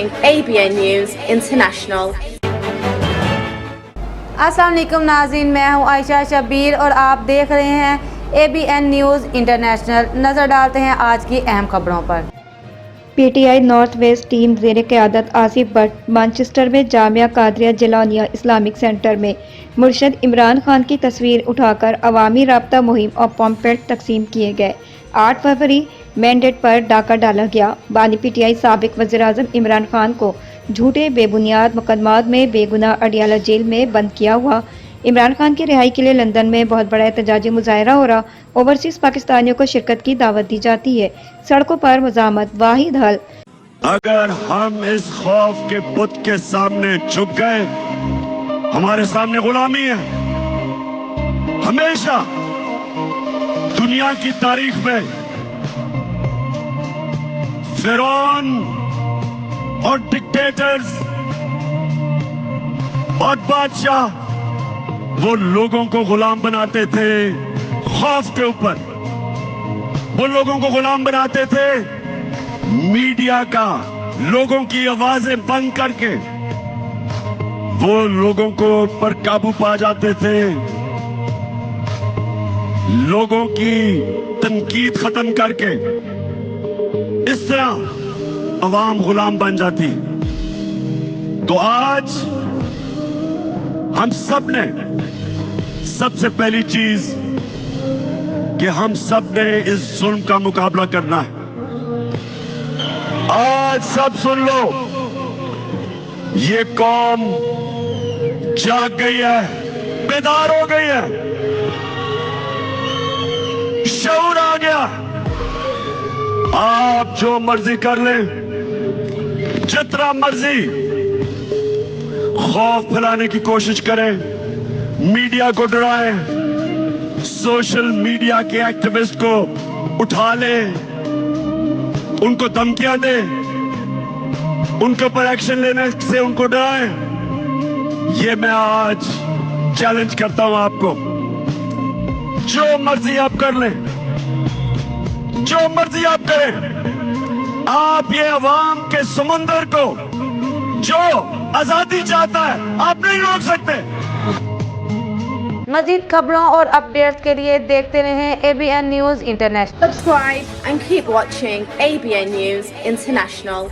ABN News International. अस्सलाम वालेकुम नाज़रीन, मैं हूं आयशा शबीर और आप देख रहे हैं ABN न्यूज़ इंटरनेशनल। नज़र डालते हैं आज की अहम खबरों पर। PTI नॉर्थ वेस्ट टीम ज़ेरे क़यादत आसिफ भट्ट मैनचेस्टर में जामिया कादरिया जिलानिया इस्लामिक सेंटर में मुर्शद इमरान खान की तस्वीर उठाकर अवामी राब्ता मुहिम और पम्पलेट तकसीम किए गए। 8 फरवरी मैंडेट पर डाका डाला गया। बानी PTI साबिक वज़ीर-ए-आज़म इमरान खान को झूठे बेबुनियाद मुकदमात में बेगुनाह अडियाला जेल में बंद किया हुआ। इमरान खान की रिहाई के लिए लंदन में बहुत बड़ा एहतजाजी मुजाहरा हो रहा। ओवरसीज पाकिस्तानियों को शिरकत की दावत दी जाती है। सड़कों पर मज़ामत वाहिद हल। अगर हम इस खौफ के बुत के सामने झुक गए, हमारे सामने गुलामी है। हमेशा दुनिया की तारीख में फिरौन और डिक्टेटर्स और बादशाह वो लोगों को गुलाम बनाते थे खौफ के ऊपर। वो लोगों को गुलाम बनाते थे मीडिया का, लोगों की आवाजें बंद करके वो लोगों को पर काबू पा जाते थे। लोगों की तनकीद खत्म करके इस तरह अवाम गुलाम बन जाती। तो आज हम सब ने सबसे पहली चीज कि हम सब ने इस जुल्म का मुकाबला करना है। आज सब सुन लो, ये कौम जाग गई है, बेदार हो गई है, शऊर आ गया। आप जो मर्जी कर लें, जितना मर्जी खौफ फैलाने की कोशिश करें, मीडिया को डराएं, सोशल मीडिया के एक्टिविस्ट को उठा लें, उनको धमकियां दें, उनके ऊपर एक्शन लेने से उनको डराएं। ये मैं आज चैलेंज करता हूं आपको। जो मर्जी आप कर लें, जो मर्जी आप करें, आप ये अवाम के समुंदर को जो आजादी चाहता है आप नहीं रोक सकते। मज़ीद खबरों और अपडेट्स के लिए देखते रहें ABN news international. Subscribe and keep watching ABN News International.